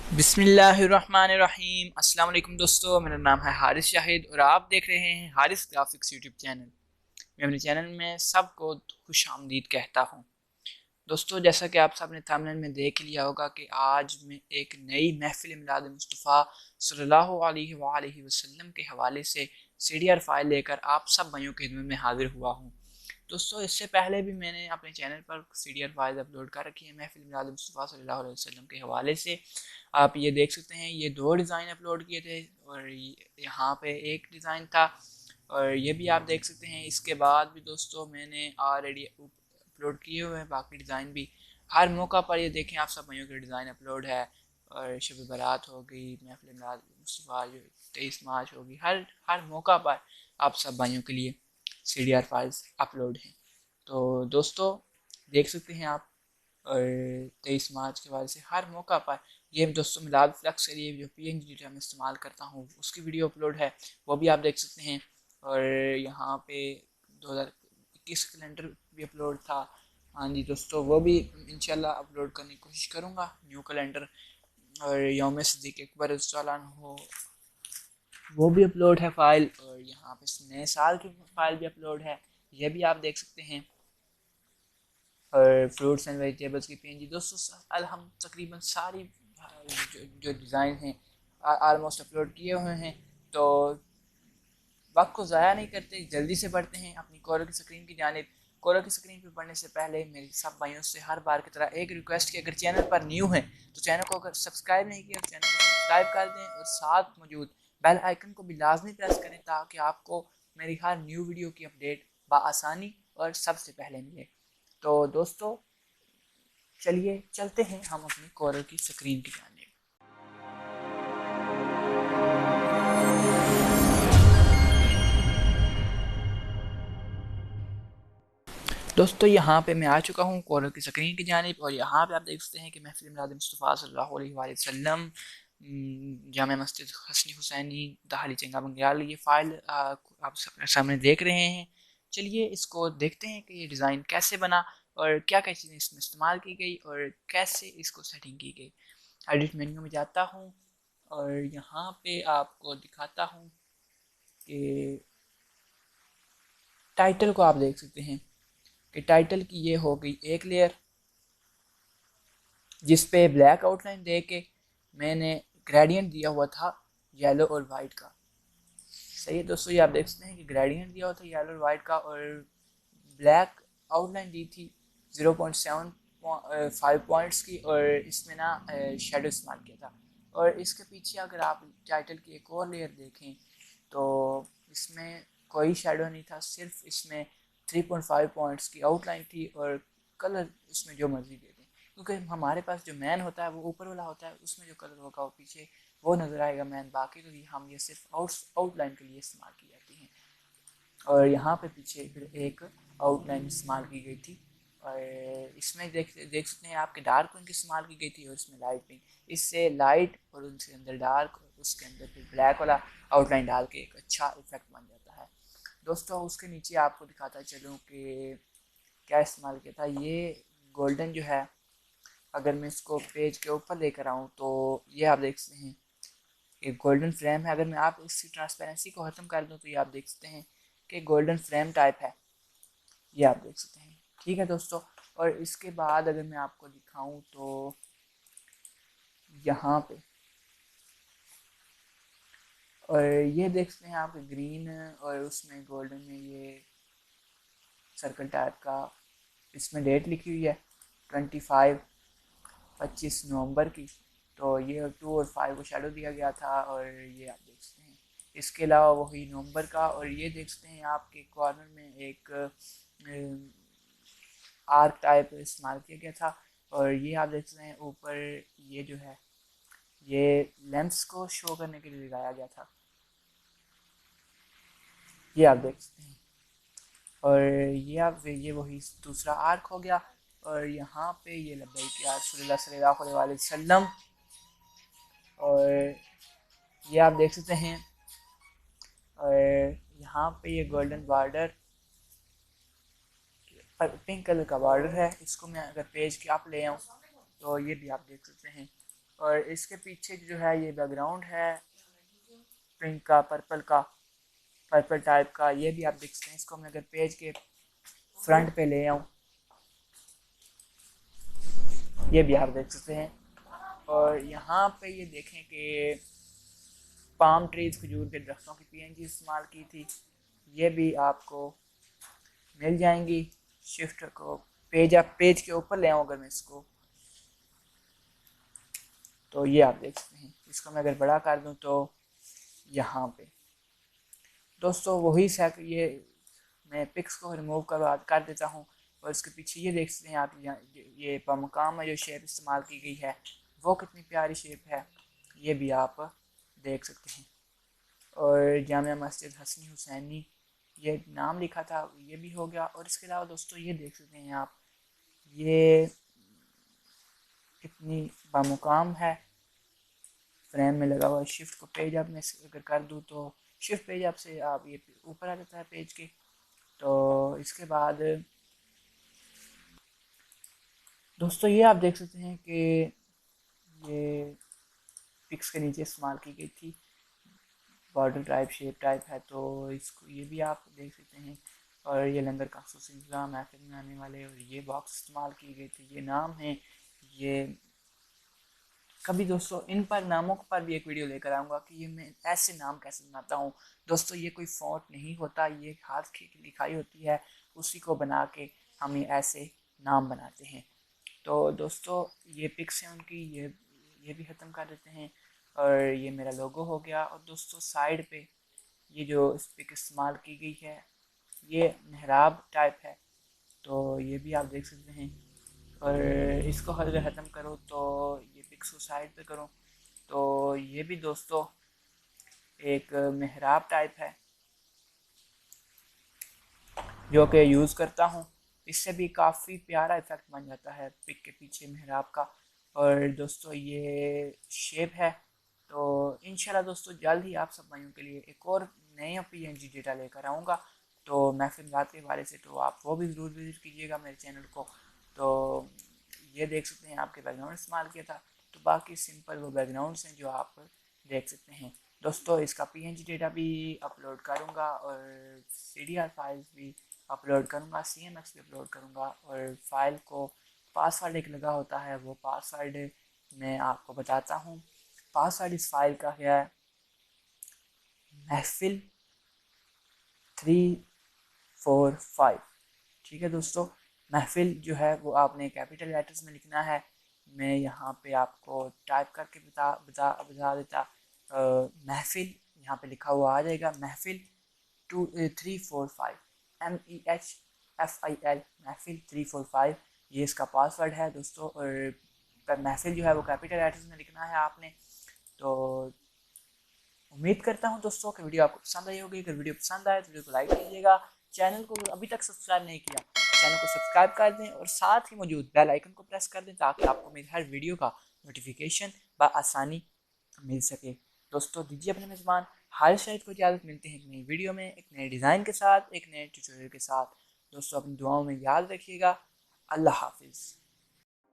बिस्मिल्लाहिर्रहमानिर्रहीम। अस्सलाम वालेकुम दोस्तों, मेरा नाम है हारिस शाहिद और आप देख रहे हैं हारिस ग्राफिक्स यूट्यूब चैनल। मैं अपने चैनल में सबको खुश आमदीद कहता हूँ। दोस्तों, जैसा कि आप सबने थंबनेल में देख लिया होगा कि आज मैं एक नई महफिल मिलाद मुस्तफ़ा सल्लल्लाहु अलैहि वसल्लम के हवाले से सीडीआर फाइल लेकर आप सब भाइयों की खिदमत में हाजिर हुआ हूँ। दोस्तों, इससे पहले भी मैंने अपने चैनल पर सीडीआर फाइल अपलोड कर रखी है महफिल मिलाद मुस्तफ़ा सल्लल्लाहु अलैहि वसल्लम के हवाले से। आप ये देख सकते हैं, ये दो डिज़ाइन अपलोड किए थे और यहाँ पे एक डिज़ाइन था और ये भी आप देख सकते हैं। इसके बाद भी दोस्तों मैंने ऑलरेडी अपलोड किए हुए हैं बाकी डिज़ाइन भी। हर मौका पर ये देखें, आप सब भाइयों के डिज़ाइन अपलोड है। और शब बारात हो गई, महफिल मिलाद मुस्तफ़ा जो 23 मार्च होगी, हर हर मौका पर आप सब भाइयों के लिए C D R files upload हैं। तो दोस्तों, देख सकते हैं आप। और 23 मार्च के बाद से हर मौका पर ये दोस्तों मिलाद फ्लक्स के लिए जो पी एन जी मैं इस्तेमाल करता हूँ उसकी वीडियो अपलोड है, वो भी आप देख सकते हैं। और यहाँ पे 2021 कैलेंडर भी अपलोड था। हाँ जी दोस्तों, वो भी इंशाल्लाह अपलोड करने की कोशिश करूँगा, न्यू कैलेंडर। और यौम सिद्दीक़ अकबर चालान हो, वो भी अपलोड है फाइल। और यहाँ पे नए साल की फाइल भी अपलोड है, ये भी आप देख सकते हैं। और फ्रूट्स एंड वेजिटेबल्स की पीएनजी दोस्तों हम तकरीबन सारी जो डिज़ाइन हैं आलमोस्ट अपलोड किए हुए हैं। तो वक्त को ज़ाया नहीं करते, जल्दी से बढ़ते हैं अपनी कोरो की स्क्रीन की जानिब। कोरो की स्क्रीन पर बढ़ने से पहले मेरी सब भाइयों से हर बार की तरह एक रिक्वेस्ट कि अगर चैनल पर न्यू है तो चैनल को अगर सब्सक्राइब नहीं किया तो चैनल को सब्सक्राइब कर दें और साथ मौजूद बेल आइकन को भी लाजमी प्रेस करें ताकि आपको मेरी हर न्यू वीडियो की अपडेट बआसानी और सबसे पहले मिले। तो दोस्तों, चलिए चलते हैं हम अपनी कोरल की स्क्रीन की जानिब। दोस्तों, यहाँ पे मैं आ चुका हूँ कोरल की स्क्रीन की जानिब और यहाँ पे आप देख सकते हैं कि महफिल मिलाद मुस्तफ़ा सल्लल्लाहु अलैहि वसल्लम जामा मस्जिद हसनी हुसैनी दहाली चंगा बंग्याल, ये फ़ाइल आप सामने देख रहे हैं। चलिए इसको देखते हैं कि ये डिज़ाइन कैसे बना और क्या क्या चीज़ें इसमें इस्तेमाल की गई और कैसे इसको सेटिंग की गई। एडिट मेन्यू में जाता हूँ और यहाँ पे आपको दिखाता हूँ कि टाइटल को आप देख सकते हैं कि टाइटल की ये हो गई एक लेयर जिस पे ब्लैक आउटलाइन दे के मैंने ग्रेडियंट दिया हुआ था येलो और वाइट का। सही है दोस्तों, ये आप देख सकते हैं कि ग्रेडियंट दिया हुआ था येलो और वाइट का और ब्लैक आउटलाइन दी थी 0.75 पॉइंट्स की और इसमें ना शेडो इस्तेमाल किया था। और इसके पीछे अगर आप टाइटल की एक और लेयर देखें तो इसमें कोई शेडो नहीं था, सिर्फ इसमें 3.5 पॉइंट्स की आउटलाइन थी और कलर इसमें जो मर्जी दे दें, क्योंकि हमारे पास जो मैन होता है वो ऊपर वाला होता है, उसमें जो कलर होगा वो पीछे वो नज़र आएगा मैन, बाकी तो ये हम ये सिर्फ आउटलाइन के लिए इस्तेमाल की जाती हैं। और यहाँ पे पीछे फिर एक आउटलाइन इस्तेमाल की गई थी और इसमें देख सकते हैं आपके डार्क पिंक इस्तेमाल की गई थी और इसमें लाइट पिंक, इससे लाइट और उसके अंदर डार्क और उसके अंदर फिर ब्लैक वाला आउटलाइन डाल के एक अच्छा इफेक्ट बन जाता है। दोस्तों, उसके नीचे आपको दिखाता चलूँ कि क्या इस्तेमाल किया था। ये गोल्डन जो है, अगर मैं इसको पेज के ऊपर लेकर आऊँ तो ये आप देख सकते हैं एक गोल्डन फ्रेम है। अगर मैं आप इसकी ट्रांसपेरेंसी को ख़त्म कर दूँ तो ये आप देख सकते हैं कि गोल्डन फ्रेम टाइप है, ये आप देख सकते हैं। ठीक है दोस्तों, और इसके बाद अगर मैं आपको दिखाऊं तो यहाँ पे और ये देख सकते हैं आप ग्रीन और उसमें गोल्डन में ये सर्कल टाइप का, इसमें डेट लिखी हुई है 25 नवंबर की। तो ये 2 और 5 को शेडो दिया गया था और ये आप देख सकते हैं। इसके अलावा वही नवंबर का और ये देख सकते हैं आपके कॉर्नर में एक आर्क टाइप इस्तेमाल किया गया था। और ये आप देख सकते हैं ऊपर ये जो है ये लेंस को शो करने के लिए लगाया गया था, ये आप देख सकते हैं। और ये वही दूसरा आर्क हो गया और यहाँ पे ये लब्बैक या रसूलुल्लाह सल्लल्लाहु अलैहि वसल्लम और ये आप देख सकते हैं। और यहाँ पे ये गोल्डन बॉर्डर पिंक कलर का बॉर्डर है, इसको मैं अगर पेज के आप ले आऊँ तो ये भी आप देख सकते हैं और इसके पीछे जो है ये बैकग्राउंड है पिंक का, पर्पल टाइप का, ये भी आप देख सकते हैं। इसको मैं अगर पेज के फ्रंट पे ले आऊँ, ये भी आप देख सकते हैं। और यहाँ पे ये देखें कि पाम ट्रीज, खजूर के दरख्तों की पीएनजी इस्तेमाल की थी, ये भी आपको मिल जाएंगी। शिफ्ट को पेज के ऊपर ले आऊँ अगर मैं इसको, तो ये आप देख सकते हैं। इसको मैं अगर बड़ा कर दूँ तो यहाँ पे दोस्तों वही सेक ये मैं पिक्स को रिमूव कर देता हूँ। और इसके पीछे ये देख सकते हैं आप, ये बमकाम में जो शेप इस्तेमाल की गई है वो कितनी प्यारी शेप है, ये भी आप देख सकते हैं। और जामिया मस्जिद हसनी हुसैनी ये नाम लिखा था, ये भी हो गया। और इसके अलावा दोस्तों ये देख सकते हैं आप, ये कितनी बामुकाम है, फ्रेम में लगा हुआ है। शिफ्ट को पेज अप में अगर कर दूँ तो शिफ्ट पेज अप से आप ये ऊपर आ जाता है पेज के। तो इसके बाद दोस्तों ये आप देख सकते हैं कि ये पिक्स के नीचे इस्तेमाल की गई थी, बॉर्डर टाइप शेप टाइप है, तो इसको ये भी आप देख सकते हैं। और ये लंगर का खसूस इंतजाम महफिल में आने वाले, और ये बॉक्स इस्तेमाल किए गए थे, ये नाम है। ये कभी दोस्तों इन पर नामों पर भी एक वीडियो लेकर आऊँगा कि ये मैं ऐसे नाम कैसे बनाता हूँ। दोस्तों ये कोई फॉन्ट नहीं होता, ये हाथ की लिखाई होती है, उसी को बना के हम ये ऐसे नाम बनाते हैं। तो दोस्तों ये पिक्स हैं उनकी, ये भी ख़त्म कर देते हैं। और ये मेरा लोगो हो गया। और दोस्तों साइड पे ये जो इस पिक इस्तेमाल की गई है ये मेहराब टाइप है, तो ये भी आप देख सकते हैं। और इसको अगर ख़त्म करो तो ये पिक्स को साइड पे करो, तो ये भी दोस्तों एक मेहराब टाइप है जो कि यूज़ करता हूँ। इससे भी काफ़ी प्यारा इफ़ेक्ट बन जाता है पिक के पीछे मेहराब का। और दोस्तों ये शेप है। तो इंशाल्लाह दोस्तों जल्द ही आप सब भाइयों के लिए एक और नए पीएनजी डेटा लेकर आऊँगा। तो महफिल रात के बारे से तो आप वो भी ज़रूर विज़िट कीजिएगा मेरे चैनल को। तो ये देख सकते हैं आपके बैकग्राउंड इस्तेमाल किया था, तो बाकी सिंपल वो बैकग्राउंड्स हैं जो आप देख सकते हैं। दोस्तों इसका पीएनजी डेटा भी अपलोड करूँगा, और CDR फाइल्स भी अपलोड करूँगा, CMX भी अपलोड करूँगा। और फाइल को पासवर्ड एक लगा होता है, वो पासवर्ड मैं आपको बताता हूँ। पासवर्ड इस फाइल का है महफिल 345। ठीक है दोस्तों, महफिल जो है वो आपने कैपिटल लेटर्स में लिखना है। मैं यहाँ पे आपको टाइप करके बता देता। महफिल यहाँ पे लिखा हुआ आ जाएगा, महफिल 345, MEHFIL, महफिल 345, ये इसका पासवर्ड है दोस्तों। और महफिल जो है वो कैपिटल लेटर्स में लिखना है आपने। तो उम्मीद करता हूँ दोस्तों कि वीडियो आपको पसंद आई होगी। अगर वीडियो पसंद आए तो वीडियो को लाइक कीजिएगा। चैनल को अभी तक सब्सक्राइब नहीं किया, चैनल को सब्सक्राइब कर दें, और साथ ही मौजूद बेल आइकन को प्रेस कर दें ताकि आपको मेरी हर वीडियो का नोटिफिकेशन बआसानी मिल सके। दोस्तों दीजिए अपने मेज़बान हारिस शाहिद को इजाज़त। मिलते हैं एक नई वीडियो में, एक नए डिज़ाइन के साथ, एक नए ट्यूटोरियल के साथ। दोस्तों अपनी दुआओं में याद रखिएगा। अल्लाह हाफिज़।